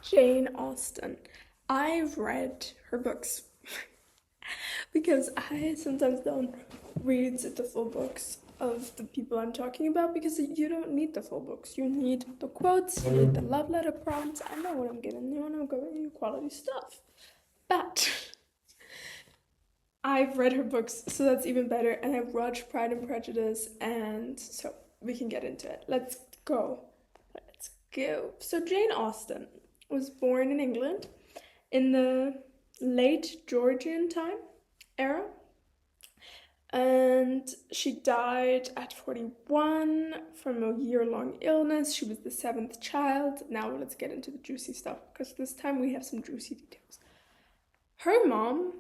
Jane Austen. I've read her books because I sometimes don't read the full books of the people I'm talking about because you don't need the full books. You need the quotes, you need the love letter prompts. I know what I'm giving you, and I'm giving you quality stuff. But I've read her books, so that's even better, and I've watched Pride and Prejudice, and so we can get into it. Let's go. Let's go. So, Jane Austen was born in England in the late Georgian time era, and she died at 41 from a year-long illness. She was the seventh child. Now let's get into the juicy stuff because this time we have some juicy details. Her mom,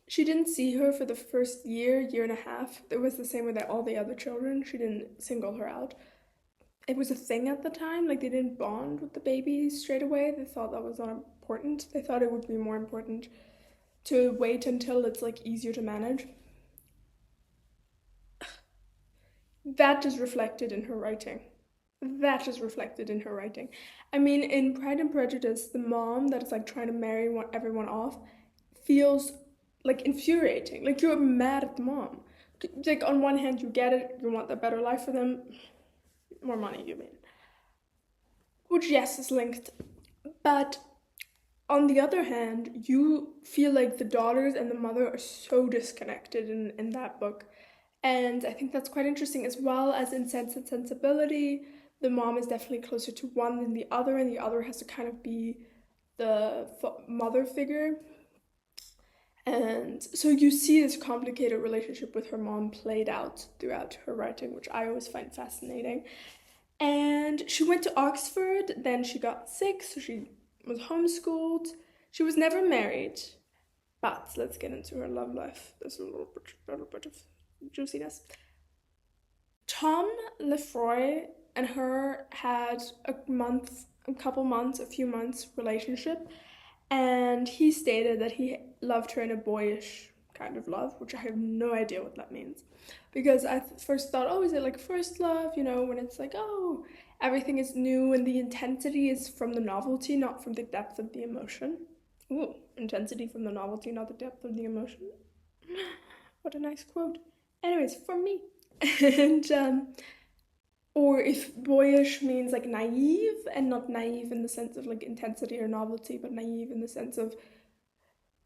she didn't see her for the first year and a half. It was the same with all the other children. She didn't single her out. It was a thing at the time. Like, they didn't bond with the baby straight away. They thought that was not important. They thought it would be more important to wait until it's like easier to manage. That is reflected in her writing. That is reflected in her writing. I mean, in Pride and Prejudice, the mom that is like trying to marry everyone off feels like infuriating. Like, you're mad at the mom. Like, on one hand, you get it, you want a better life for them, more money, you mean. Which, yes, is linked. But on the other hand, you feel like the daughters and the mother are so disconnected in that book. And I think that's quite interesting, as well as in Sense and Sensibility. The mom is definitely closer to one than the other, and the other has to kind of be the mother figure. And so you see this complicated relationship with her mom played out throughout her writing, which I always find fascinating. And she went to Oxford, then she got sick, so she was homeschooled. She was never married, but let's get into her love life. There's a little bit of juiciness. Tom Lefroy and her had a few months relationship, and he stated that he loved her in a boyish kind of love, which I have no idea what that means. Because I first thought, oh, is it like first love, when it's like, oh, everything is new and the intensity is from the novelty, not from the depth of the emotion. Ooh, intensity from the novelty, not the depth of the emotion. What a nice quote. Anyways, for me. And or if boyish means like naive, and not naive in the sense of like intensity or novelty, but naive in the sense of,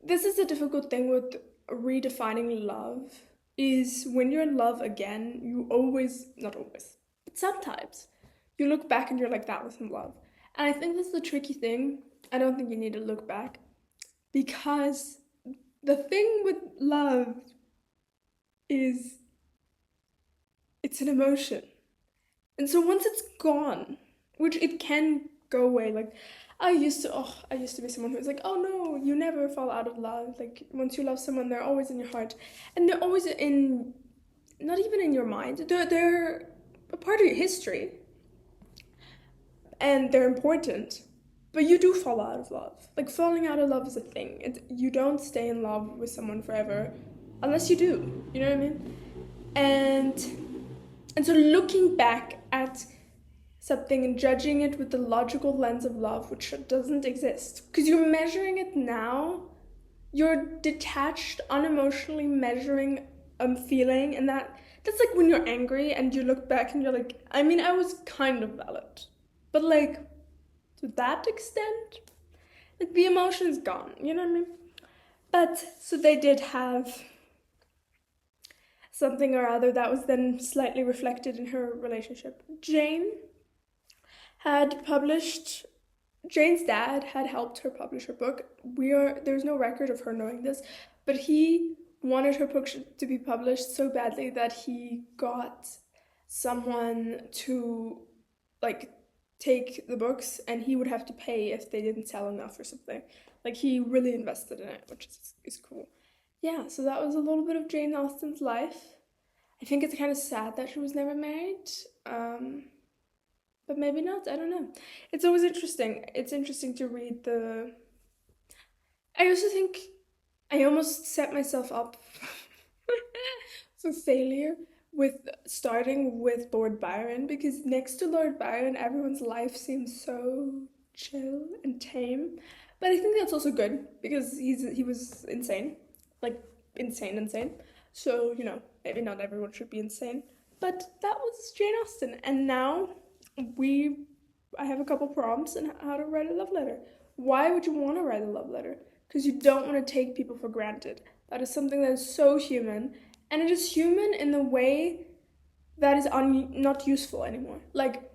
this is a difficult thing with redefining love, is when you're in love again, you always, not always, but sometimes you look back and you're like, that wasn't love. And I think that's the tricky thing. I don't think you need to look back, because the thing with love is it's an emotion. And so once it's gone, which it can go away, like I used to be someone who was like, oh no, you never fall out of love. Like, once you love someone, they're always in your heart, and they're always in, not even in your mind. They're a part of your history, and they're important. But you do fall out of love. Like, falling out of love is a thing. You don't stay in love with someone forever, unless you do. You know what I mean? And so looking back at something and judging it with the logical lens of love, which doesn't exist, because you're measuring it now, you're detached, unemotionally measuring a feeling, and that's like when you're angry and you look back and you're like, I mean, I was kind of valid, but like, to that extent, like, the emotion is gone. You know what I mean? But so they did have something or other that was then slightly reflected in her relationship. Had published Jane's dad had helped her publish her book. There's no record of her knowing this, but he wanted her book to be published so badly that he got someone to like take the books, and he would have to pay if they didn't sell enough or something. Like, he really invested in it, which is cool. Yeah, so that was a little bit of Jane Austen's life. I think it's kind of sad that she was never married, but maybe not. I don't know. It's always interesting. It's interesting to read the. I also think I almost set myself up for failure with starting with Lord Byron, because next to Lord Byron, everyone's life seems so chill and tame. But I think that's also good because he was insane, like insane. So maybe not everyone should be insane. But that was Jane Austen, and now we I have a couple prompts on how to write a love letter. Why would you want to write a love letter? Because you don't want to take people for granted. That is something that is so human, and it is human in the way that is not useful anymore. Like,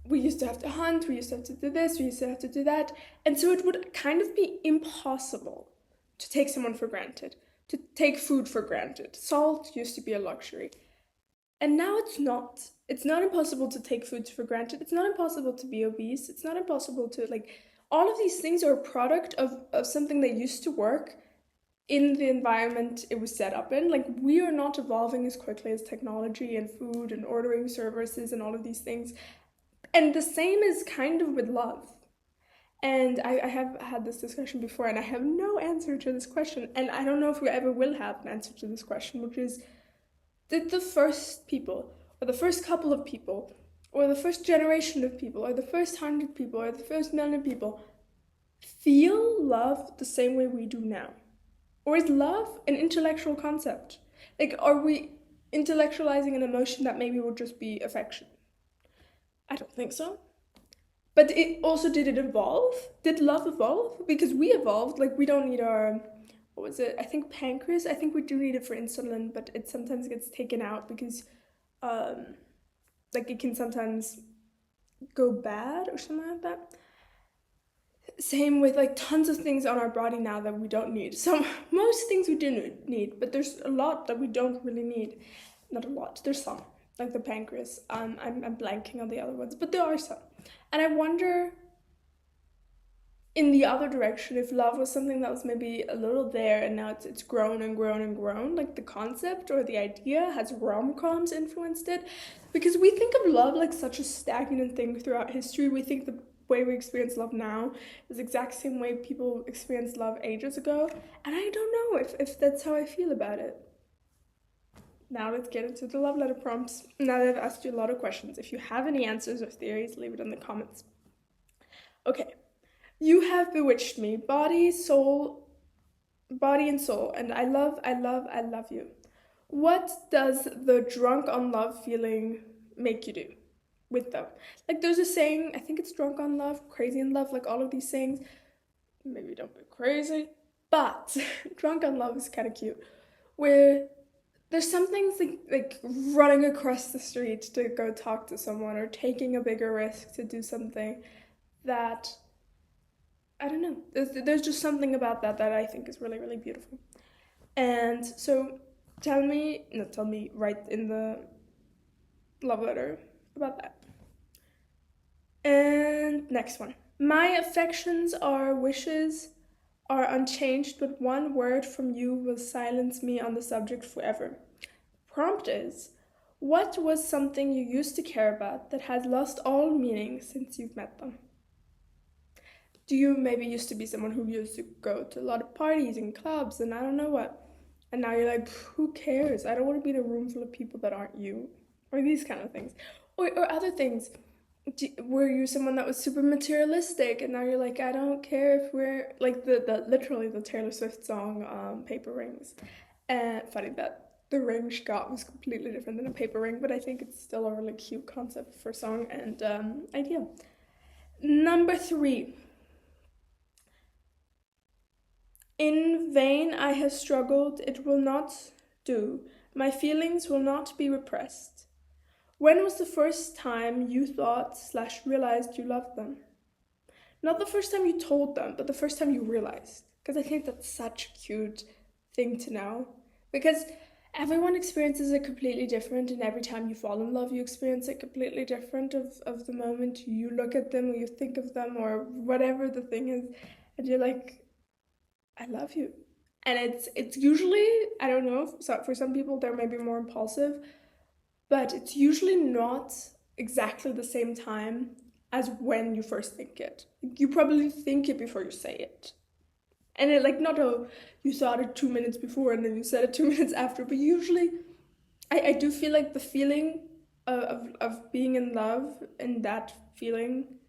we used to have to hunt, we used to have to do this, we used to have to do that, and so it would kind of be impossible to take someone for granted, to take food for granted. Salt used to be a luxury, and now it's not. It's not impossible to take foods for granted. It's not impossible to be obese. It's not impossible to, like, all of these things are a product of something that used to work in the environment it was set up in. Like, we are not evolving as quickly as technology and food and ordering services and all of these things. And the same is kind of with love. And I have had this discussion before, and I have no answer to this question. And I don't know if we ever will have an answer to this question, which is, did the first people, or the first couple of people, or the first generation of people, or the first 100 people, or the first million people feel love the same way we do now? Or is love an intellectual concept? Like, are we intellectualizing an emotion that maybe would just be affection? I don't think so. But did it evolve? Did love evolve? Because we evolved. Like, we don't need our, what was it? I think pancreas. I think we do need it for insulin, but it sometimes gets taken out because, like, it can sometimes go bad or something like that. Same with, like, tons of things on our body now that we don't need. So most things we do need, but there's a lot that we don't really need. Not a lot. There's some, like the pancreas. I'm blanking on the other ones, but there are some. And I wonder, in the other direction, if love was something that was maybe a little there and now it's grown and grown and grown, like the concept or the idea. Has rom-coms influenced it? Because we think of love like such a stagnant thing throughout history. We think the way we experience love now is the exact same way people experienced love ages ago, and I don't know if that's how I feel about it. Now let's get into the love letter prompts. Now that I've asked you a lot of questions, if you have any answers or theories, leave it in the comments. Okay. You have bewitched me, body and soul, and I love you. What does the drunk on love feeling make you do with them? Like, there's a saying, I think it's drunk on love, crazy in love, like all of these sayings. Maybe don't be crazy, but drunk on love is kind of cute. Where there's some things like running across the street to go talk to someone or taking a bigger risk to do something that, I don't know, there's just something about that I think is really, really beautiful. And so write in the love letter about that. And next one. My affections are wishes are unchanged, but one word from you will silence me on the subject forever. Prompt is, what was something you used to care about that has lost all meaning since you've met them? Do you maybe used to be someone who used to go to a lot of parties and clubs and I don't know what, and now you're like, who cares? I don't want to be in a room full of people that aren't you, or these kind of things, or other things. Were you someone that was super materialistic and now you're like, I don't care if we're like the literally the Taylor Swift song Paper Rings. And funny that the ring she got was completely different than a paper ring, but I think it's still a really cute concept for a song and idea. Number 3. In vain I have struggled, it will not do. My feelings will not be repressed. When was the first time you thought/realized you loved them? Not the first time you told them, but the first time you realized. Because I think that's such a cute thing to know. Because everyone experiences it completely different, and every time you fall in love, you experience it completely different of the moment you look at them or you think of them or whatever the thing is, and you're like, I love you. And it's usually, I don't know, so for some people they're maybe more impulsive, but it's usually not exactly the same time as when you first think it. You probably think it before you say it. And it, like, not you thought it 2 minutes before and then you said it 2 minutes after, but usually I do feel like the feeling of being in love and that feeling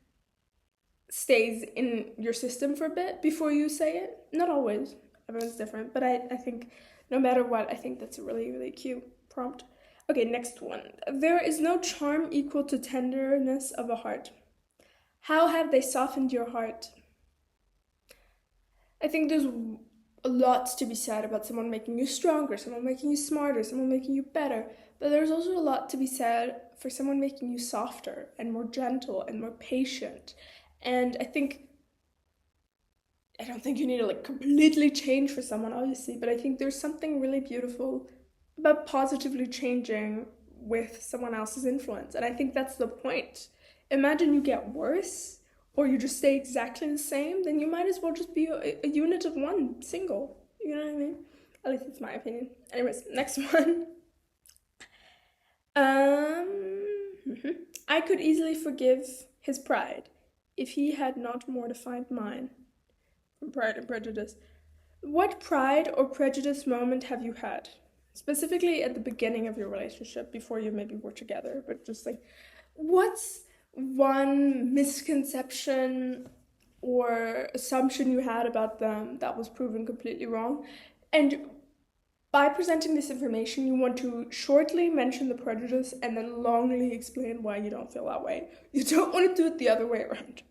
stays in your system for a bit before you say it. Not always. Everyone's different. But I think no matter what, I think that's a really, really cute prompt. Okay, next one. There is no charm equal to tenderness of a heart. How have they softened your heart? I think there's a lot to be said about someone making you stronger, someone making you smarter, someone making you better. But there's also a lot to be said for someone making you softer and more gentle and more patient. And I don't think you need to like completely change for someone, obviously, but I think there's something really beautiful about positively changing with someone else's influence. And I think that's the point. Imagine you get worse or you just stay exactly the same, then you might as well just be a unit of one, single. You know what I mean? At least it's my opinion. Anyways, next one. I could easily forgive his pride if he had not mortified mine. From Pride and Prejudice. What pride or prejudice moment have you had? Specifically at the beginning of your relationship, before you maybe were together, but just like, what's one misconception or assumption you had about them that was proven completely wrong? And by presenting this information, you want to shortly mention the prejudice and then longly explain why you don't feel that way. You don't want to do it the other way around.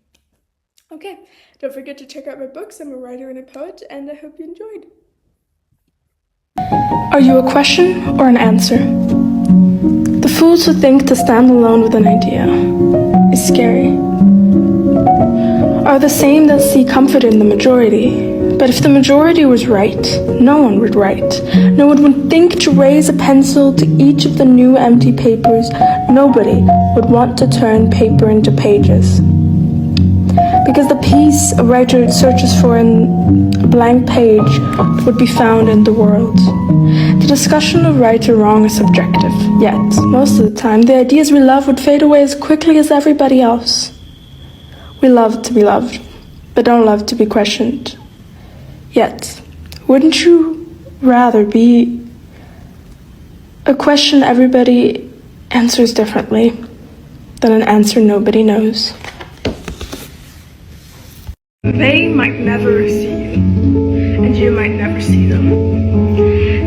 Okay, don't forget to check out my books. I'm a writer and a poet, and I hope you enjoyed. Are you a question or an answer? The fools who think to stand alone with an idea is scary are the same that see comfort in the majority. But if the majority was right, no one would write. No one would think to raise a pencil to each of the new empty papers. Nobody would want to turn paper into pages. Because the peace a writer searches for in a blank page would be found in the world. The discussion of right or wrong is subjective, yet, most of the time, the ideas we love would fade away as quickly as everybody else. We love to be loved, but don't love to be questioned. Yet, wouldn't you rather be a question everybody answers differently than an answer nobody knows? They might never see you, and you might never see them.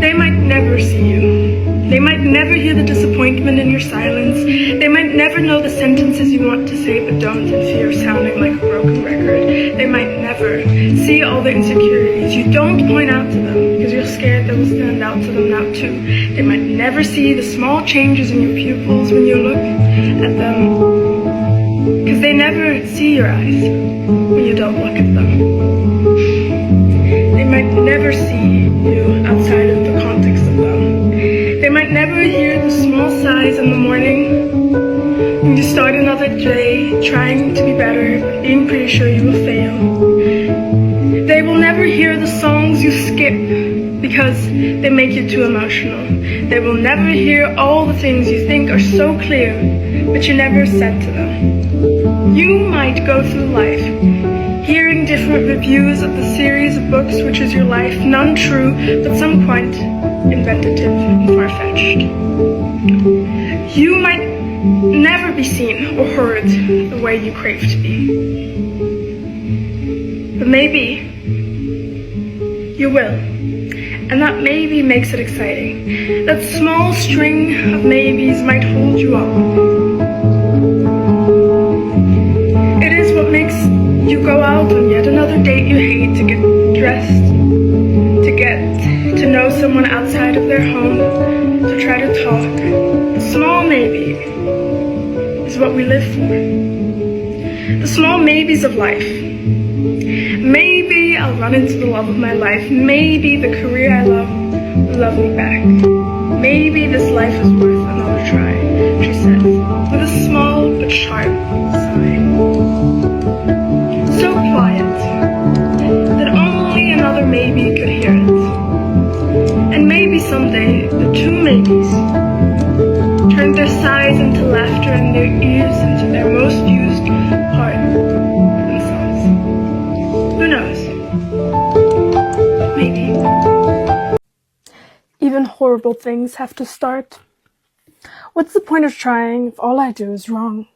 They might never see you. They might never hear the disappointment in your silence. They might never know the sentences you want to say but don't in fear of sounding like a broken record. They might never see all the insecurities you don't point out to them because you're scared they will stand out to them now too. They might never see the small changes in your pupils when you look at them because they never see your eyes when you don't look at them. They might never see you outside of the context of them. They might never hear the small sighs in the morning when you start another day trying to be better, but being pretty sure you will fail. They will never hear the songs you skip because they make you too emotional. They will never hear all the things you think are so clear, but you never said to them. You might go through life hearing different reviews of the series of books which is your life, none true, but some quite inventative and far-fetched. You might never be seen or heard the way you crave to be. But maybe you will. And that maybe makes it exciting. That small string of maybes might hold you up. It is what makes you go out on yet another date you hate to get dressed, to get to know someone outside of their home, to try to talk. The small maybe is what we live for. The small maybes of life. Maybe I'll run into the love of my life. Maybe the career I love will love me back. Maybe this life is worth another try, she says, with a small but sharp sigh. So quiet that only another maybe could hear it. And maybe someday the two maybes turn their sighs into laughter and their ears into their most used part themselves. Who knows? Maybe. Even horrible things have to start. What's the point of trying if all I do is wrong?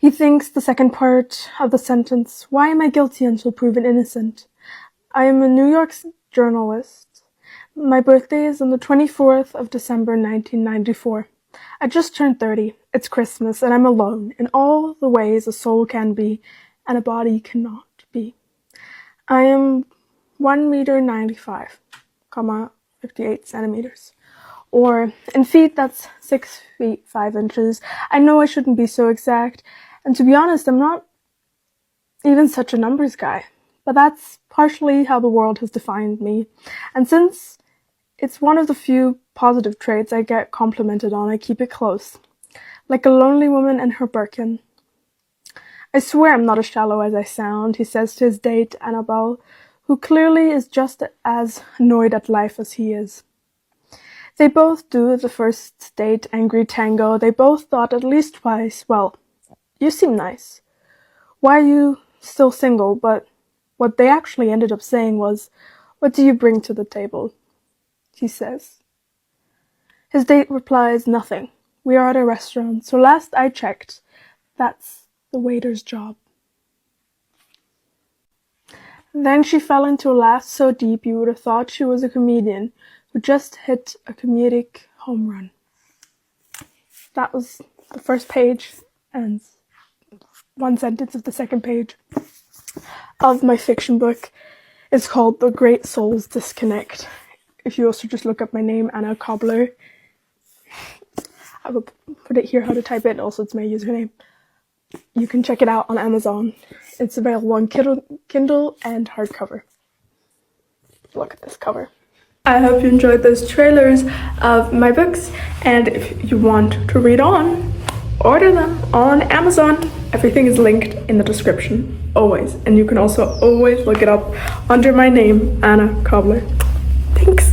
He thinks the second part of the sentence, why am I guilty until proven innocent? I am a New York journalist. My birthday is on the 24th of December 1994. I just turned 30. It's Christmas and I'm alone in all the ways a soul can be and a body cannot be. I am 1 meter 95, 58 centimeters. Or in feet, that's 6 feet 5 inches. I know I shouldn't be so exact. And to be honest, I'm not even such a numbers guy. But that's partially how the world has defined me. And since it's one of the few positive traits I get complimented on, I keep it close. Like a lonely woman and her Birkin. I swear I'm not as shallow as I sound, he says to his date, Annabelle, who clearly is just as annoyed at life as he is. They both do the first date angry tango. They both thought at least twice, well, you seem nice. Why are you still single? But what they actually ended up saying was, what do you bring to the table? He says. His date replies, nothing. We are at a restaurant, so last I checked, that's the waiter's job. Then she fell into a laugh so deep you would have thought she was a comedian who just hit a comedic home run. That was the first page and one sentence of the second page of my fiction book. It's called The Great Souls Disconnect. If you also just look up my name, Anna Cobbler, I will put it here how to type it. Also, it's my username. You can check it out on Amazon. It's available on Kindle and hardcover. Look at this cover. I hope you enjoyed those trailers of my books, and if you want to read on, order them on Amazon. Everything is linked in the description, always. And you can also always look it up under my name, Anna Cobbler. Thanks.